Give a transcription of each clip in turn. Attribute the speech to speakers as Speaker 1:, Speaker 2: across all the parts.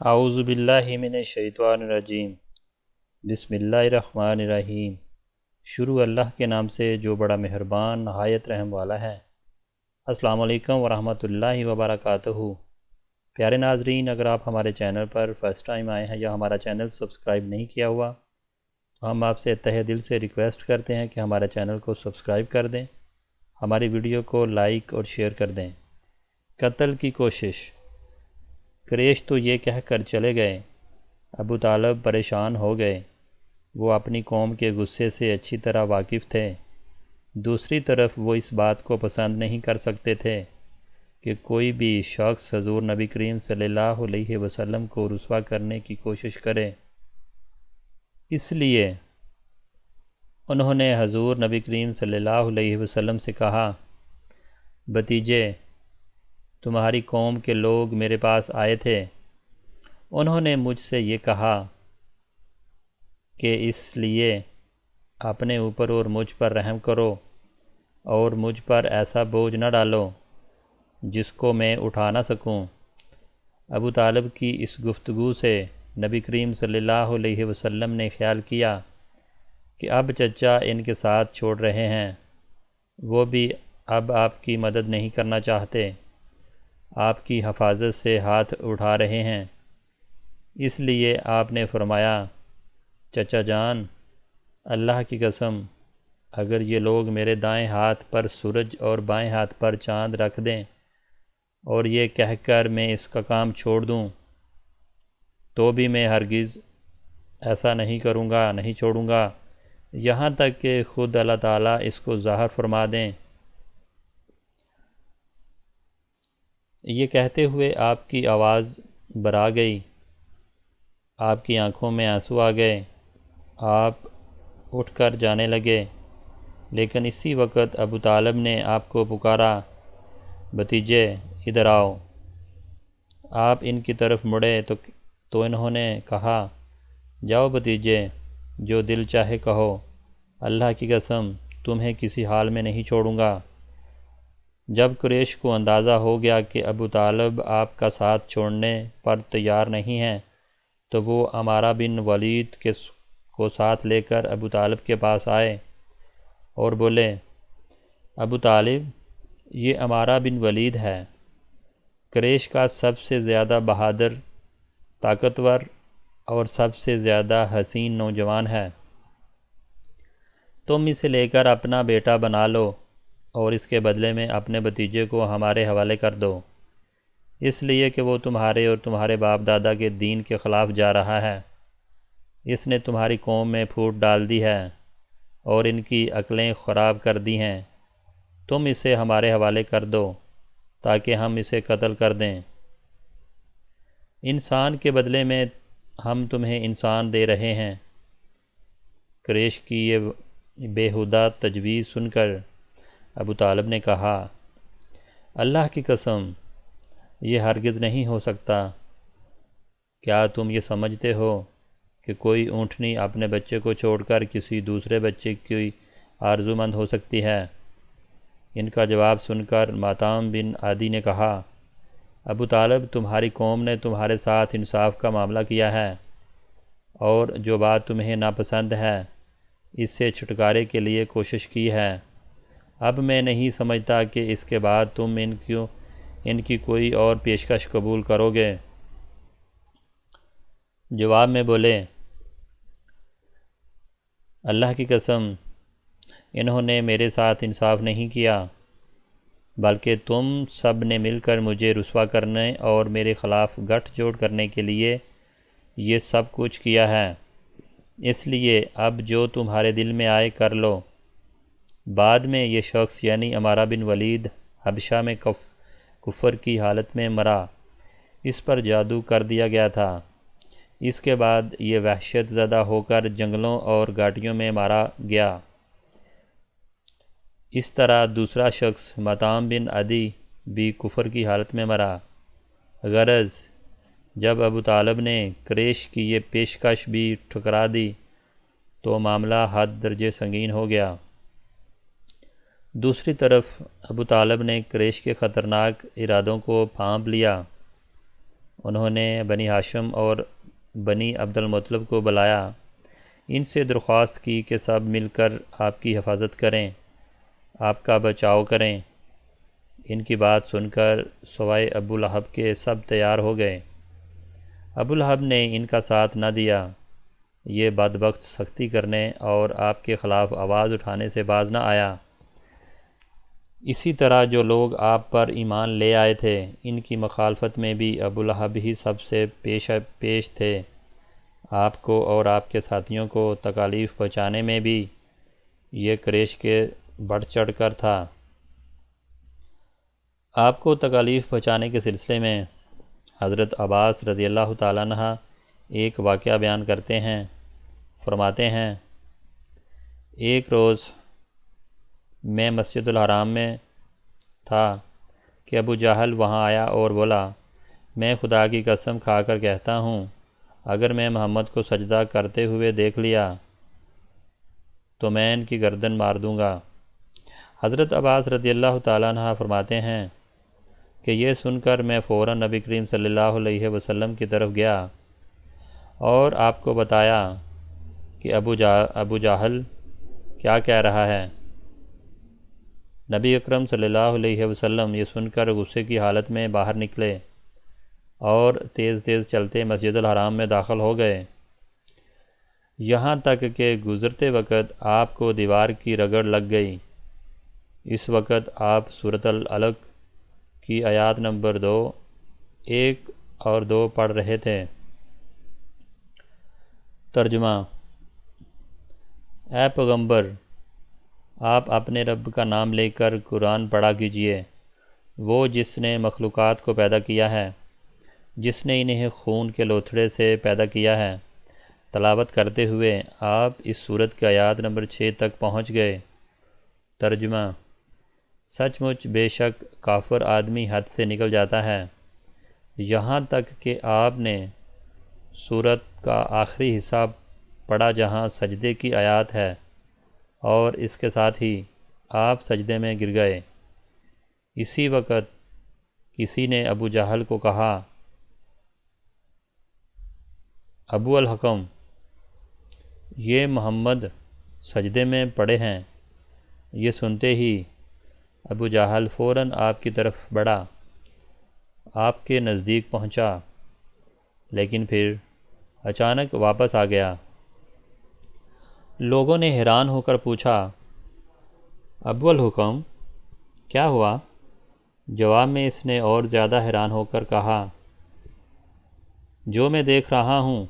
Speaker 1: اعوذ باللہ من الشیطان الرجیم۔ بسم اللہ الرحمن الرحیم۔ شروع اللہ کے نام سے جو بڑا مہربان نہایت رحم والا ہے۔ السلام علیکم ورحمۃ اللہ وبرکاتہ۔ پیارے ناظرین، اگر آپ ہمارے چینل پر فرسٹ ٹائم آئے ہیں یا ہمارا چینل سبسکرائب نہیں کیا ہوا تو ہم آپ سے تہہ دل سے ریکویسٹ کرتے ہیں کہ ہمارے چینل کو سبسکرائب کر دیں، ہماری ویڈیو کو لائک اور شیئر کر دیں۔ قتل کی کوشش۔ قریش تو یہ کہہ کر چلے گئے۔ ابو طالب پریشان ہو گئے۔ وہ اپنی قوم کے غصے سے اچھی طرح واقف تھے۔ دوسری طرف وہ اس بات کو پسند نہیں کر سکتے تھے کہ کوئی بھی شخص حضور نبی کریم صلی اللہ علیہ وسلم کو رسوا کرنے کی کوشش کرے۔ اس لیے انہوں نے حضور نبی کریم صلی اللہ علیہ وسلم سے کہا، بھتیجے، تمہاری قوم کے لوگ میرے پاس آئے تھے۔ انہوں نے مجھ سے یہ کہا کہ اس لیے اپنے اوپر اور مجھ پر رحم کرو اور مجھ پر ایسا بوجھ نہ ڈالو جس کو میں اٹھا نہ سکوں۔ ابو طالب کی اس گفتگو سے نبی کریم صلی اللہ علیہ وسلم نے خیال کیا کہ اب چچا ان کے ساتھ چھوڑ رہے ہیں، وہ بھی اب آپ کی مدد نہیں کرنا چاہتے، آپ کی حفاظت سے ہاتھ اٹھا رہے ہیں۔ اس لیے آپ نے فرمایا، چچا جان، اللہ کی قسم، اگر یہ لوگ میرے دائیں ہاتھ پر سورج اور بائیں ہاتھ پر چاند رکھ دیں اور یہ کہہ کر میں اس کا کام چھوڑ دوں تو بھی میں ہرگز ایسا نہیں کروں گا، نہیں چھوڑوں گا، یہاں تک کہ خود اللہ تعالیٰ اس کو ظاہر فرما دیں۔ یہ کہتے ہوئے آپ کی آواز برآ گئی، آپ کی آنکھوں میں آنسو آ گئے، آپ اٹھ کر جانے لگے، لیکن اسی وقت ابو طالب نے آپ کو پکارا، بھتیجے ادھر آؤ۔ آپ ان کی طرف مڑے تو انہوں نے کہا، جاؤ بھتیجے، جو دل چاہے کہو، اللہ کی قسم تمہیں کسی حال میں نہیں چھوڑوں گا۔ جب قریش کو اندازہ ہو گیا کہ ابو طالب آپ کا ساتھ چھوڑنے پر تیار نہیں ہیں تو وہ عمارہ بن ولید کو ساتھ لے کر ابو طالب کے پاس آئے اور بولے، ابو طالب، یہ عمارہ بن ولید ہے، قریش کا سب سے زیادہ بہادر، طاقتور اور سب سے زیادہ حسین نوجوان ہے۔ تم اسے لے کر اپنا بیٹا بنا لو اور اس کے بدلے میں اپنے بھتیجے کو ہمارے حوالے کر دو، اس لیے کہ وہ تمہارے اور تمہارے باپ دادا کے دین کے خلاف جا رہا ہے۔ اس نے تمہاری قوم میں پھوٹ ڈال دی ہے اور ان کی عقلیں خراب کر دی ہیں۔ تم اسے ہمارے حوالے کر دو تاکہ ہم اسے قتل کر دیں۔ انسان کے بدلے میں ہم تمہیں انسان دے رہے ہیں۔ قریش کی یہ بیہودہ تجویز سن کر ابو طالب نے کہا، اللہ کی قسم، یہ ہرگز نہیں ہو سکتا۔ کیا تم یہ سمجھتے ہو کہ کوئی اونٹنی اپنے بچے کو چھوڑ کر کسی دوسرے بچے کی آرزو مند ہو سکتی ہے؟ ان کا جواب سن کر ماتام بن عدی نے کہا، ابو طالب، تمہاری قوم نے تمہارے ساتھ انصاف کا معاملہ کیا ہے اور جو بات تمہیں ناپسند ہے اس سے چھٹکارے کے لیے کوشش کی ہے۔ اب میں نہیں سمجھتا کہ اس کے بعد تم ان کی کوئی اور پیشکش قبول کرو گے۔ جواب میں بولے، اللہ کی قسم، انہوں نے میرے ساتھ انصاف نہیں کیا، بلکہ تم سب نے مل کر مجھے رسوا کرنے اور میرے خلاف گٹھ جوڑ کرنے کے لیے یہ سب کچھ کیا ہے۔ اس لیے اب جو تمہارے دل میں آئے کر لو۔ بعد میں یہ شخص یعنی عمارہ بن ولید حبشہ میں کفر کی حالت میں مرا، اس پر جادو کر دیا گیا تھا۔ اس کے بعد یہ وحشت زدہ ہو کر جنگلوں اور گھاٹیوں میں مارا گیا۔ اس طرح دوسرا شخص ماتام بن عدی بھی کفر کی حالت میں مرا۔ غرض، جب ابو طالب نے قریش کی یہ پیشکش بھی ٹھکرا دی تو معاملہ حد درجے سنگین ہو گیا۔ دوسری طرف ابو طالب نے قریش کے خطرناک ارادوں کو بھانپ لیا انہوں نے بنی ہاشم اور بنی عبد المطلب کو بلایا، ان سے درخواست کی کہ سب مل کر آپ کی حفاظت کریں، آپ کا بچاؤ کریں۔ ان کی بات سن کر سوائے ابو لہب کے سب تیار ہو گئے۔ ابو لہب نے ان کا ساتھ نہ دیا، یہ بدبخت سختی کرنے اور آپ کے خلاف آواز اٹھانے سے باز نہ آیا۔ اسی طرح جو لوگ آپ پر ایمان لے آئے تھے، ان کی مخالفت میں بھی ابو لہب ہی سب سے پیش تھے۔ آپ کو اور آپ کے ساتھیوں کو تکالیف پہنچانے میں بھی یہ قریش کے بڑھ چڑھ کر تھا۔ آپ کو تکالیف پہنچانے کے سلسلے میں حضرت عباس رضی اللہ تعالیٰ عنہ ایک واقعہ بیان کرتے ہیں۔ فرماتے ہیں، ایک روز میں مسجد الحرام میں تھا کہ ابو جہل وہاں آیا اور بولا، میں خدا کی قسم کھا کر کہتا ہوں، اگر میں محمد کو سجدہ کرتے ہوئے دیکھ لیا تو میں ان کی گردن مار دوں گا۔ حضرت عباس رضی اللہ تعالیٰ عنہ فرماتے ہیں کہ یہ سن کر میں فوراً نبی کریم صلی اللہ علیہ وسلم کی طرف گیا اور آپ کو بتایا کہ ابو جہل کیا کہہ رہا ہے۔ نبی اکرم صلی اللہ علیہ وسلم یہ سن کر غصے کی حالت میں باہر نکلے اور تیز تیز چلتے مسجد الحرام میں داخل ہو گئے، یہاں تک کہ گزرتے وقت آپ کو دیوار کی رگڑ لگ گئی۔ اس وقت آپ سورۃ العلق کی آیات نمبر 2، 1 اور 2 پڑھ رہے تھے۔ ترجمہ: اے پیغمبر، آپ اپنے رب کا نام لے کر قرآن پڑھا کیجئے، وہ جس نے مخلوقات کو پیدا کیا ہے، جس نے انہیں خون کے لوتھڑے سے پیدا کیا ہے۔ تلاوت کرتے ہوئے آپ اس سورت کی آیات نمبر 6 تک پہنچ گئے۔ ترجمہ: سچ مچ بے شک کافر آدمی حد سے نکل جاتا ہے، یہاں تک کہ آپ نے سورت کا آخری حصہ پڑھا جہاں سجدے کی آیات ہے، اور اس کے ساتھ ہی آپ سجدے میں گر گئے۔ اسی وقت کسی نے ابو جہل کو کہا، ابو الحکم، یہ محمد سجدے میں پڑے ہیں۔ یہ سنتے ہی ابو جہل فوراً آپ کی طرف بڑھا، آپ کے نزدیک پہنچا، لیکن پھر اچانک واپس آ گیا۔ لوگوں نے حیران ہو کر پوچھا، ابو الحکم، کیا ہوا؟ جواب میں اس نے اور زیادہ حیران ہو کر کہا، جو میں دیکھ رہا ہوں،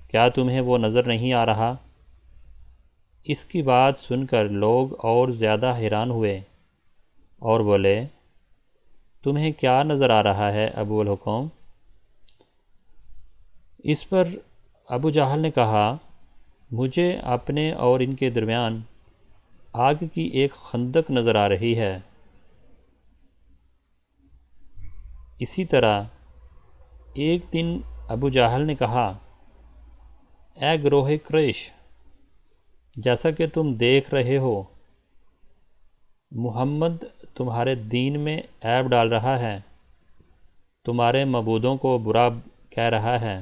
Speaker 1: کیا تمہیں وہ نظر نہیں آ رہا؟ اس کی بات سن کر لوگ اور زیادہ حیران ہوئے اور بولے، تمہیں کیا نظر آ رہا ہے ابو الحکم؟ اس پر ابو جہل نے کہا، مجھے اپنے اور ان کے درمیان آگ کی ایک خندق نظر آ رہی ہے۔ اسی طرح ایک دن ابو جہل نے کہا، اے گروہ قریش، جیسا کہ تم دیکھ رہے ہو، محمد تمہارے دین میں عیب ڈال رہا ہے، تمہارے معبودوں کو برا کہہ رہا ہے،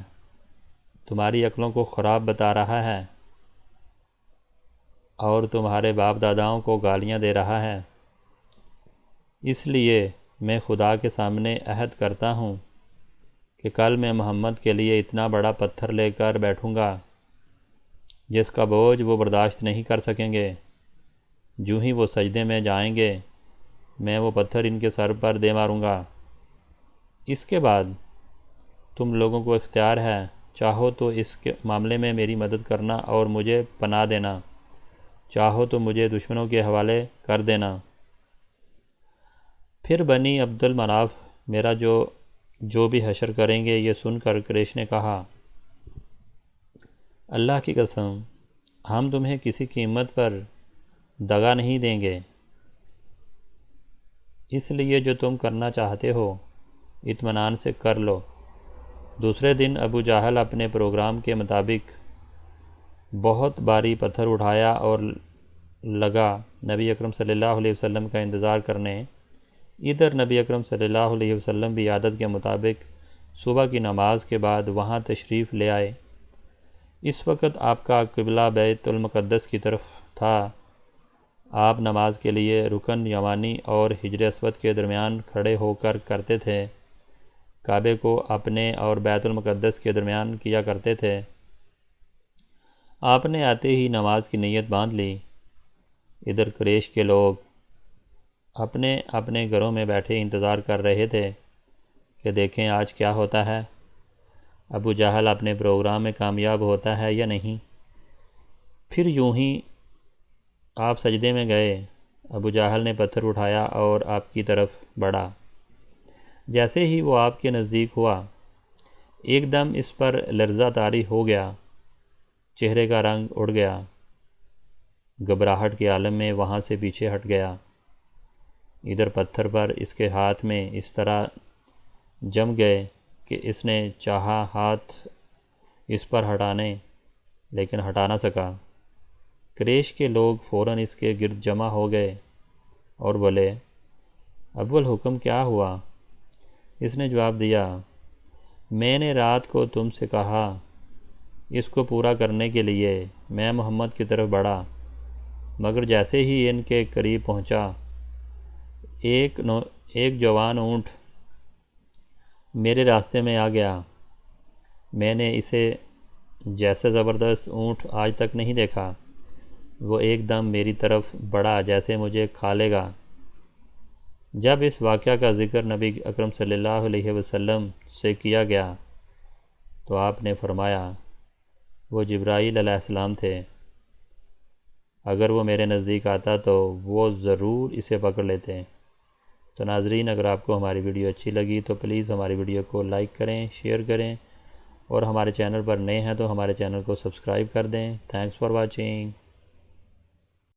Speaker 1: تمہاری عقلوں کو خراب بتا رہا ہے، اور تمہارے باپ داداؤں کو گالیاں دے رہا ہے۔ اس لیے میں خدا کے سامنے عہد کرتا ہوں کہ کل میں محمد کے لیے اتنا بڑا پتھر لے کر بیٹھوں گا جس کا بوجھ وہ برداشت نہیں کر سکیں گے۔ جو ہی وہ سجدے میں جائیں گے، میں وہ پتھر ان کے سر پر دے ماروں گا۔ اس کے بعد تم لوگوں کو اختیار ہے، چاہو تو اس کے معاملے میں میری مدد کرنا اور مجھے پناہ دینا، چاہو تو مجھے دشمنوں کے حوالے کر دینا۔ پھر بنی عبد المناف میرا جو بھی حشر کریں گے، یہ سن کر قریش نے کہا، اللہ کی قسم، ہم تمہیں کسی قیمت پر دغا نہیں دیں گے، اس لیے جو تم کرنا چاہتے ہو اطمینان سے کر لو۔ دوسرے دن ابو جہل اپنے پروگرام کے مطابق بہت بھاری پتھر اٹھایا اور لگا نبی اکرم صلی اللہ علیہ وسلم کا انتظار کرنے۔ ادھر نبی اکرم صلی اللہ علیہ وسلم بھی عادت کے مطابق صبح کی نماز کے بعد وہاں تشریف لے آئے۔ اس وقت آپ کا قبلہ بیت المقدس کی طرف تھا۔ آپ نماز کے لیے رکن یمانی اور حجر اسود کے درمیان کھڑے ہو کر کرتے تھے، کعبے کو اپنے اور بیت المقدس کے درمیان کیا کرتے تھے۔ آپ نے آتے ہی نماز کی نیت باندھ لی۔ ادھر قریش کے لوگ اپنے اپنے گھروں میں بیٹھے انتظار کر رہے تھے کہ دیکھیں آج کیا ہوتا ہے، ابو جہل اپنے پروگرام میں کامیاب ہوتا ہے یا نہیں۔ پھر یوں ہی آپ سجدے میں گئے۔ ابو جہل نے پتھر اٹھایا اور آپ کی طرف بڑھا۔ جیسے ہی وہ آپ کے نزدیک ہوا، ایک دم اس پر لرزہ طاری ہو گیا، چہرے کا رنگ اڑ گیا، گھبراہٹ کے عالم میں وہاں سے پیچھے ہٹ گیا۔ ادھر پتھر پر اس کے ہاتھ میں اس طرح جم گئے کہ اس نے چاہا ہاتھ اس پر ہٹانے لیکن ہٹا نہ سکا۔ قریش کے لوگ فوراً اس کے گرد جمع ہو گئے اور بولے، ابو الحکم کیا ہوا؟ اس نے جواب دیا، میں نے رات کو تم سے کہا، اس کو پورا کرنے کے لیے میں محمد کی طرف بڑھا، مگر جیسے ہی ان کے قریب پہنچا، ایک جوان اونٹ میرے راستے میں آ گیا۔ میں نے اسے جیسے زبردست اونٹ آج تک نہیں دیکھا۔ وہ ایک دم میری طرف بڑھا جیسے مجھے کھا لے گا۔ جب اس واقعہ کا ذکر نبی اکرم صلی اللہ علیہ وسلم سے کیا گیا تو آپ نے فرمایا، وہ جبرائیل علیہ السلام تھے، اگر وہ میرے نزدیک آتا تو وہ ضرور اسے پکڑ لیتے۔ تو ناظرین، اگر آپ کو ہماری ویڈیو اچھی لگی تو پلیز ہماری ویڈیو کو لائک کریں، شیئر کریں، اور ہمارے چینل پر نئے ہیں تو ہمارے چینل کو سبسکرائب کر دیں۔ Thanks for watching.